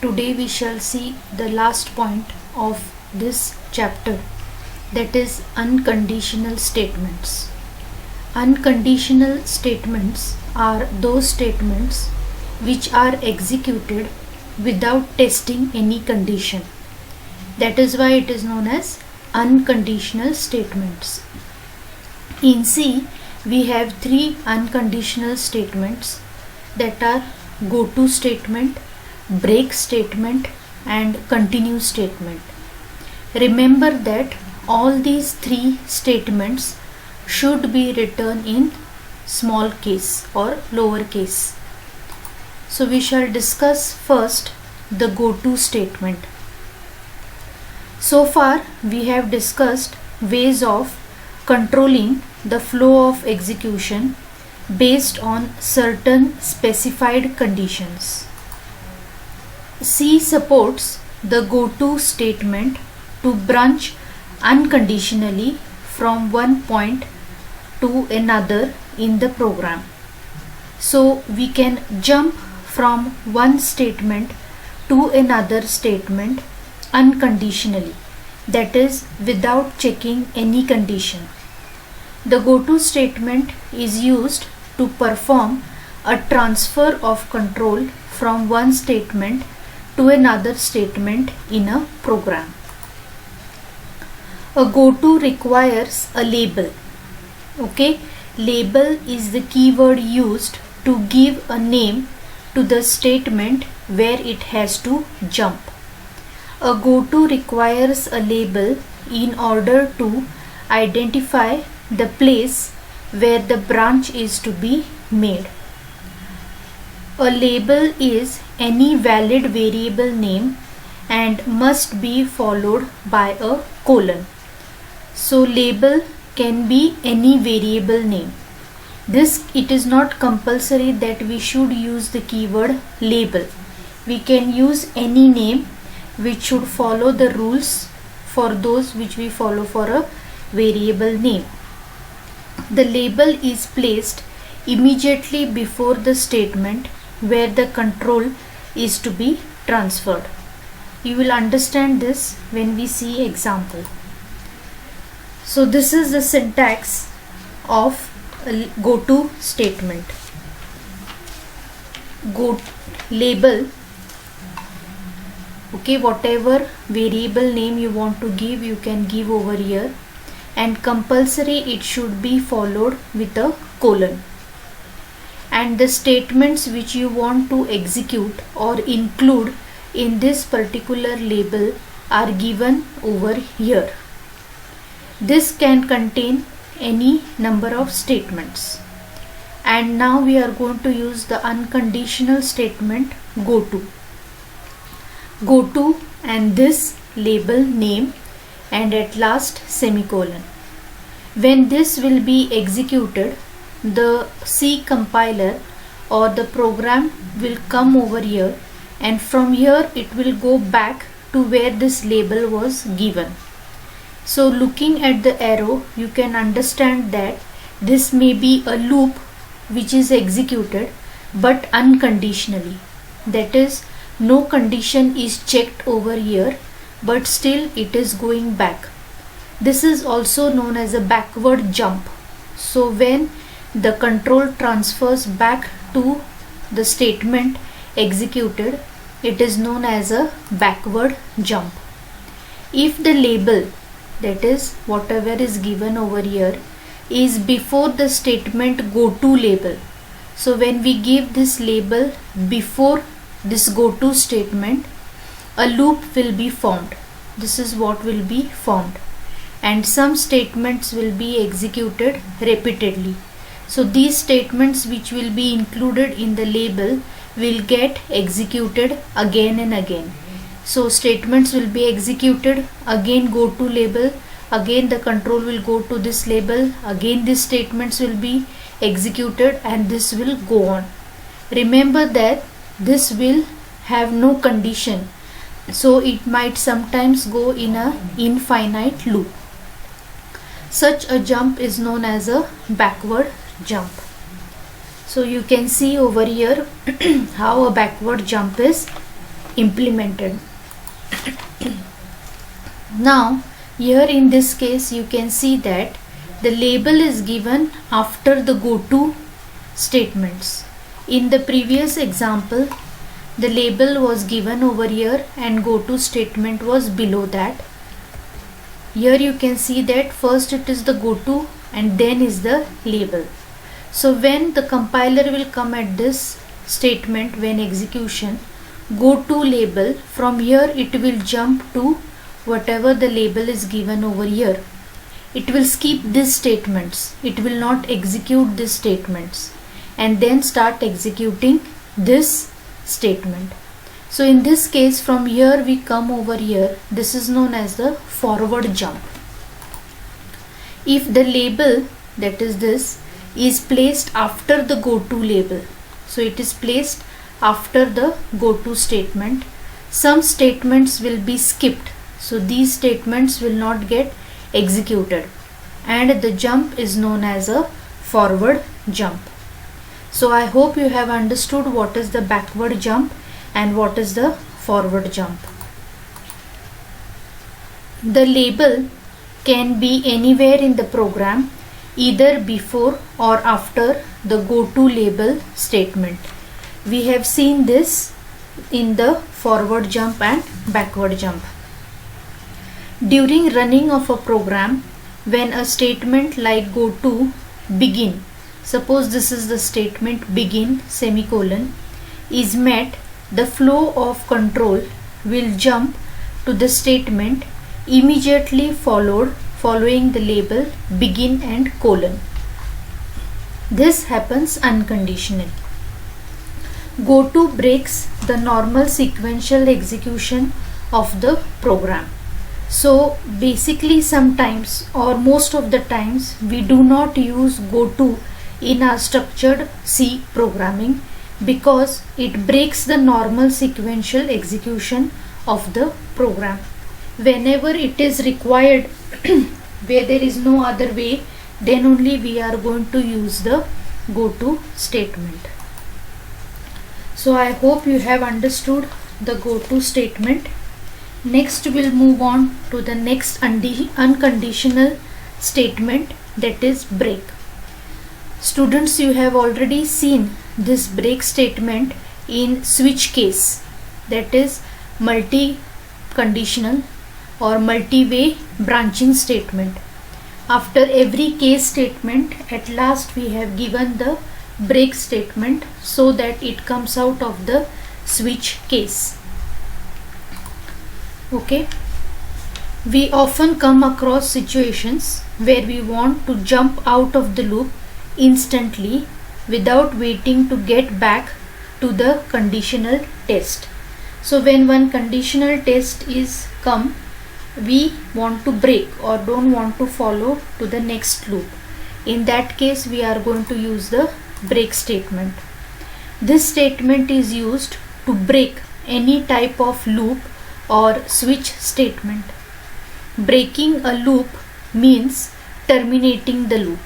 Today we shall see the last point of this chapter, that is unconditional statements. Unconditional statements are those statements which are executed without testing any condition. That is why it is known as unconditional statements. In C, we have three unconditional statements, that are go to statement, break statement and continue statement. Remember that all these three statements should be written in small case or lower case. So we shall discuss first the go to statement. So far we have discussed ways of controlling the flow of execution based on certain specified conditions. C supports the go to statement to branch unconditionally from one point to another in the program. So we can jump from one statement to another statement unconditionally, that is without checking any condition. The go to statement is used to perform a transfer of control from one statement to another statement in a program. A go to requires a label. Label is the keyword used to give a name to the statement where it has to jump. A go to requires a label in order to identify the place where the branch is to be made. A label is any valid variable name and must be followed by a colon. So label can be any variable name. It is not compulsory that we should use the keyword label. We can use any name which should follow the rules for those which we follow for a variable name. The label is placed immediately before the statement where the control is to be transferred. You will understand this when we see example. So this is the syntax of a go to statement. Label, whatever variable name you want to give, you can give over here, and compulsory it should be followed with a colon. And the statements which you want to execute or include in this particular label are given over here. This can contain any number of statements. And now we are going to use the unconditional statement go to. Go to and this label name and at last semicolon. When this will be executed, the C compiler or the program will come over here, and from here it will go back to where this label was given. So looking at the arrow, you can understand that this may be a loop which is executed but unconditionally. That is, no condition is checked over here, but still it is going back. This is also known as a backward jump. So when the control transfers back to the statement executed, it is known as a backward jump. If the label, that is whatever is given over here, is before the statement go to label, so when we give this label before this go to statement, a loop will be formed. This is what will be formed, and some statements will be executed repeatedly. So these statements which will be included in the label will get executed again and again. So statements will be executed, again go to label, again the control will go to this label, again these statements will be executed, and this will go on. Remember that this will have no condition, so it might sometimes go in a infinite loop. Such a jump is known as a backward jump. So you can see over here how a backward jump is implemented. Now here in this case you can see that the label is given after the goto statements. In the previous example, the label was given over here and goto statement was below that. Here you can see that first it is the goto and then is the label. So when the compiler will come at this statement, when execution, goto label, from here it will jump to whatever the label is given over here. It will skip these statements, it will not execute these statements, and then start executing this statement. So in this case, from here we come over here, this is known as the forward jump. If the label, that is this, is placed after the goto label, so it is placed after the goto statement, some statements will be skipped, so these statements will not get executed, and the jump is known as a forward jump. So I hope you have understood what is the backward jump and what is the forward jump. The label can be anywhere in the program, either before or after the goto label statement. We have seen this in the forward jump and backward jump. During running of a program, when a statement like goto begin, suppose this is the statement begin semicolon, is met, the flow of control will jump to the statement immediately following the label begin and colon. This happens unconditionally. Goto breaks the normal sequential execution of the program. So basically sometimes or most of the times we do not use goto in our structured C programming because it breaks the normal sequential execution of the program. Whenever it is required where there is no other way, then only we are going to use the goto statement. So I hope you have understood the goto statement. Next we'll move on to the next unconditional statement, that is break. Students, you have already seen this break statement in switch case, that is multi-conditional or multi-way branching statement. After every case statement, at last we have given the break statement so that it comes out of the switch case. Okay, we often come across situations where we want to jump out of the loop instantly without waiting to get back to the conditional test. So when one conditional test is come, we want to break or don't want to follow to the next loop. In that case we are going to use the break statement. This statement is used to break any type of loop or switch statement. Breaking a loop means terminating the loop.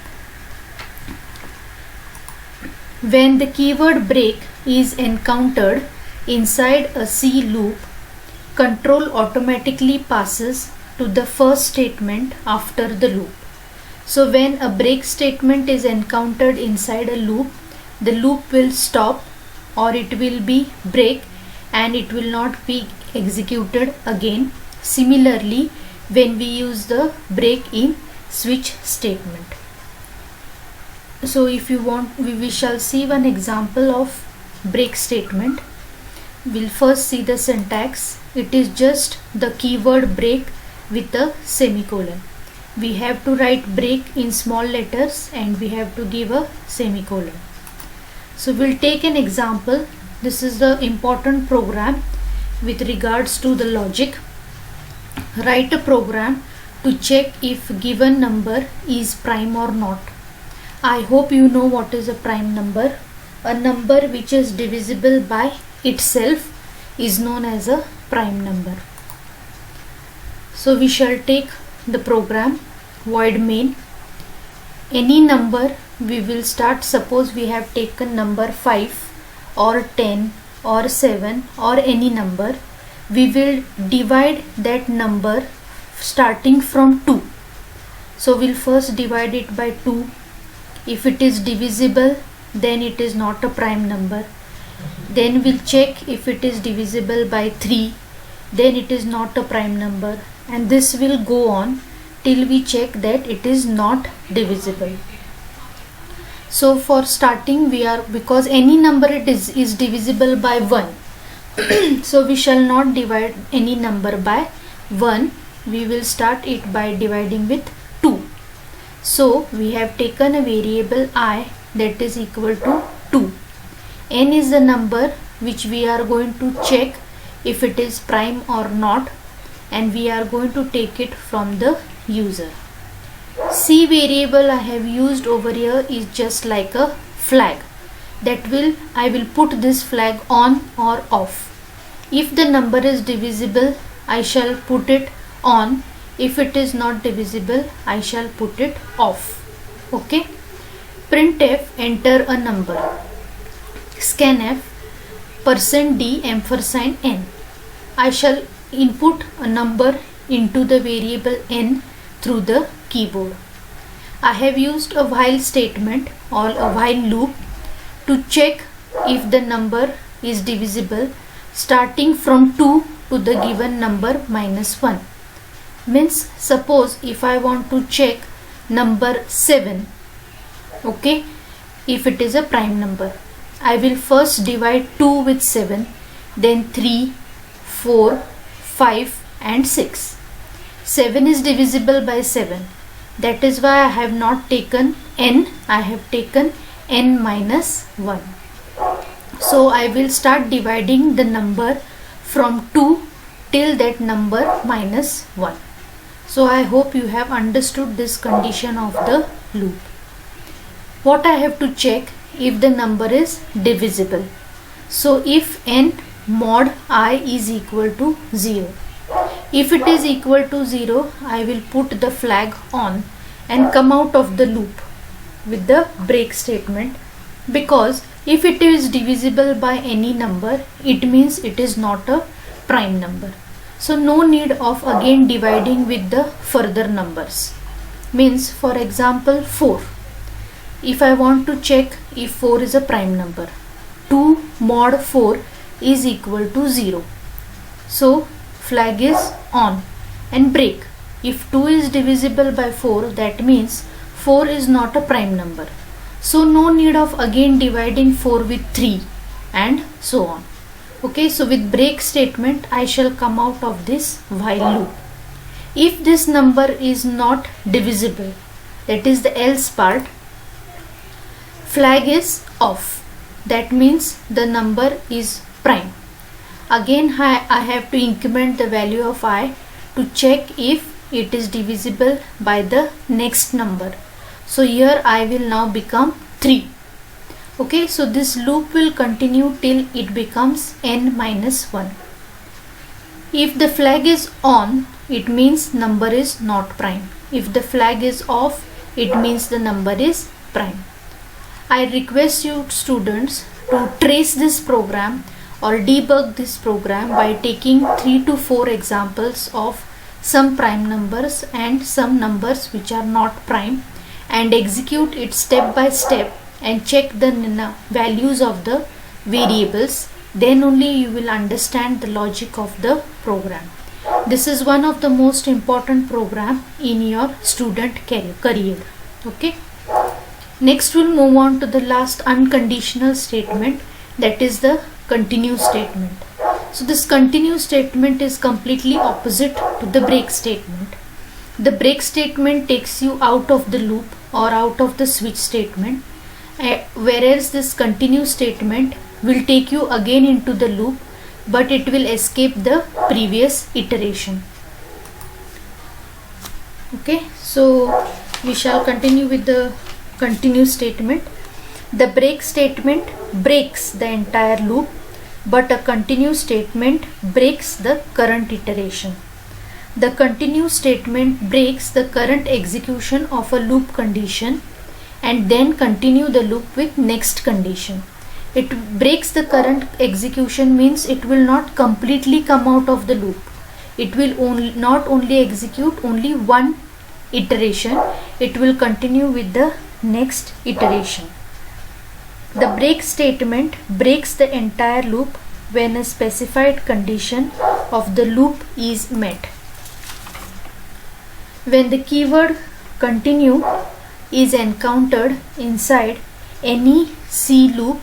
When the keyword break is encountered inside a C loop, control automatically passes to the first statement after the loop. So when a break statement is encountered inside a loop, the loop will stop or it will be break and it will not be executed again. Similarly, when we use the break in switch statement. So if you want, we shall see one example of break statement. We'll first see the syntax. It is just the keyword break with a semicolon. We have to write break in small letters and we have to give a semicolon. So we'll take an example. This is the important program with regards to the logic. Write a program to check if given number is prime or not. I hope you know what is a prime number. A number which is divisible by itself is known as a prime number. So we shall take the program void main. Any number we will start. Suppose we have taken number 5 or 10 or 7 or any number, we will divide that number starting from 2. So we'll first divide it by 2. If it is divisible, then it is not a prime number. Then we'll check if it is divisible by 3, then it is not a prime number, and this will go on till we check that it is not divisible. So for starting, because any number is divisible by 1, so we shall not divide any number by 1. We will start it by dividing with 2. So we have taken a variable I that is equal to 2. N is the number which we are going to check if it is prime or not, and we are going to take it from the user. C variable I have used over here is just like a flag. I will put this flag on or off. If the number is divisible, I shall put it on. If it is not divisible, I shall put it off. Okay. Printf, enter a number. Scanf, %d $n. I shall input a number into the variable n through the keyboard. I have used a while statement or a while loop to check if the number is divisible starting from 2 to the given number -1. Means suppose if I want to check number 7, okay, if it is a prime number, I will first divide 2 with 7, then 3, 4, 5 and 6. 7 is divisible by 7. That is why I have not taken n, I have taken n minus 1. So I will start dividing the number from 2 till that number -1. So I hope you have understood this condition of the loop. What I have to check if the number is divisible. So if n mod I is equal to 0. If it is equal to 0, I will put the flag on and come out of the loop with the break statement, because if it is divisible by any number, it means it is not a prime number. So no need of again dividing with the further numbers. Means for example 4. If I want to check if 4 is a prime number, 2 mod 4 is equal to 0. So flag is on and break. If 2 is divisible by 4, that means 4 is not a prime number. So no need of again dividing 4 with 3 and so on. Okay, so with break statement I shall come out of this while loop. If this number is not divisible, that is the else part, flag is off. That means the number is prime. Again I have to increment the value of I to check if it is divisible by the next number. So here I will now become 3. Okay, so this loop will continue till it becomes n minus 1. If the flag is on, it means number is not prime. If the flag is off, it means the number is prime. I request you students to trace this program or debug this program by taking 3 to 4 examples of some prime numbers and some numbers which are not prime, and execute it step by step and check the values of the variables. Then only you will understand the logic of the program. This is one of the most important program in your student career. Okay. Next we'll move on to the last unconditional statement, that is the continue statement. So this continue statement is completely opposite to the break statement. The break statement takes you out of the loop or out of the switch statement, whereas this continue statement will take you again into the loop, but it will escape the previous iteration. Okay, so we shall continue with the continue statement. The break statement breaks the entire loop, but a continue statement breaks the current iteration. The continue statement breaks the current execution of a loop condition and then continue the loop with next condition. it breaks the current execution means it will not completely come out of the loop. It will not only execute only one iteration, it will continue with the next iteration. The break statement breaks the entire loop when a specified condition of the loop is met. When the keyword continue is encountered inside any C loop,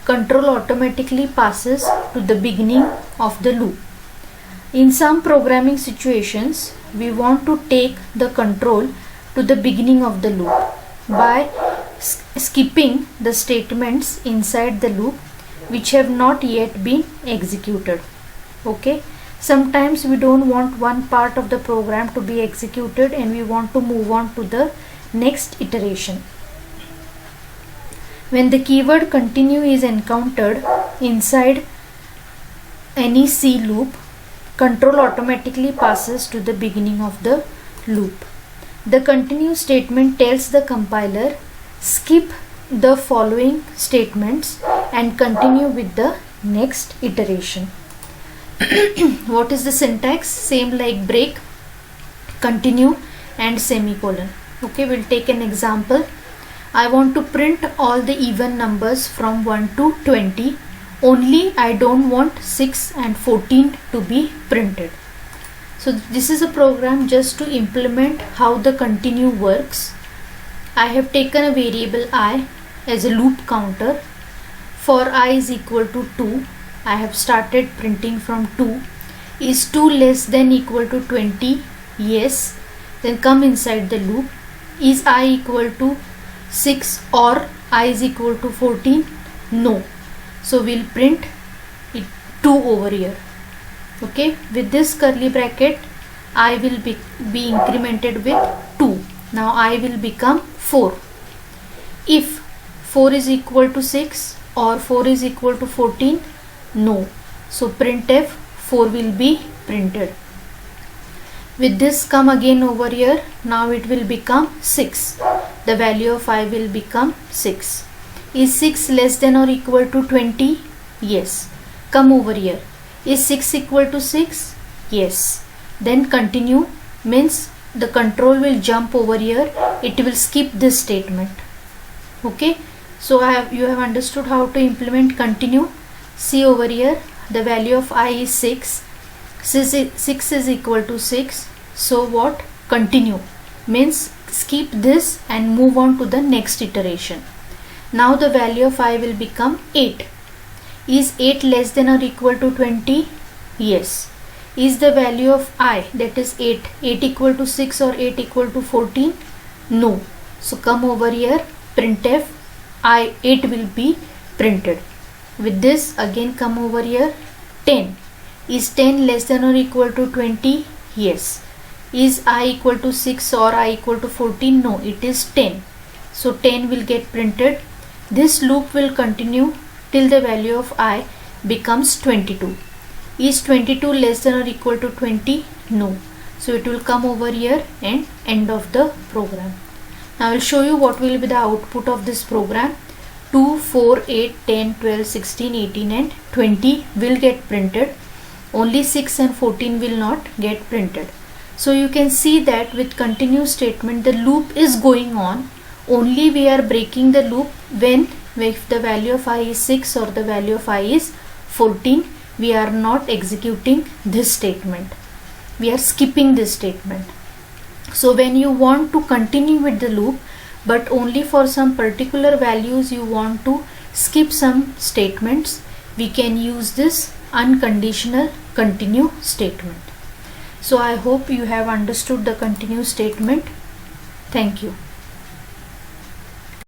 control automatically passes to the beginning of the loop. In some programming situations, we want to take the control to the beginning of the loop by skipping the statements inside the loop which have not yet been executed. Okay, sometimes we don't want one part of the program to be executed and we want to move on to the next iteration. When the keyword continue is encountered inside any C loop, control automatically passes to the beginning of the loop. The continue statement tells the compiler skip the following statements and continue with the next iteration. What is the syntax? Same like break, continue and semicolon. Okay, we'll take an example. I want to print all the even numbers from 1 to 20. Only I don't want 6 and 14 to be printed. So this is a program just to implement how the continue works. I have taken a variable I as a loop counter. For I is equal to 2, I have started printing from 2. Is 2 less than equal to 20? Yes. Then come inside the loop. Is I equal to 6 or I is equal to 14? No. So we'll print it 2 over here. Okay, with this curly bracket I will be incremented with 2. Now I will become 4. If 4 is equal to 6 or 4 is equal to 14, no. So printf 4 will be printed. With this come again over here. Now it will become 6. The value of I will become 6. Is 6 less than or equal to 20? Yes. Come over here. Is 6 equal to 6? Yes. Then continue means the control will jump over here. It will skip this statement. Okay. So you have understood how to implement continue. See over here, the value of I is 6. 6 is equal to 6. So what? Continue means skip this and move on to the next iteration. Now the value of I will become 8. Is 8 less than or equal to 20? Yes. Is the value of I, that is 8 equal to 6 or 8 equal to 14? No. So come over here, printf 8 will be printed. With this again come over here, 10. Is 10 less than or equal to 20? Yes. Is I equal to 6 or I equal to 14? No, it is 10. So 10 will get printed. This loop will continue till the value of I becomes 22. Is 22 less than or equal to 20? No. So it will come over here and end of the program. Now I will show you what will be the output of this program. 2, 4, 8, 10, 12, 16, 18 and 20 will get printed. Only 6 and 14 will not get printed. So you can see that with continue statement the loop is going on. Only we are breaking the loop when if the value of I is 6 or the value of I is 14. We are not executing this statement. We are skipping this statement. So when you want to continue with the loop but only for some particular values you want to skip some statements, we can use this unconditional continue statement. So I hope you have understood the continue statement. Thank you.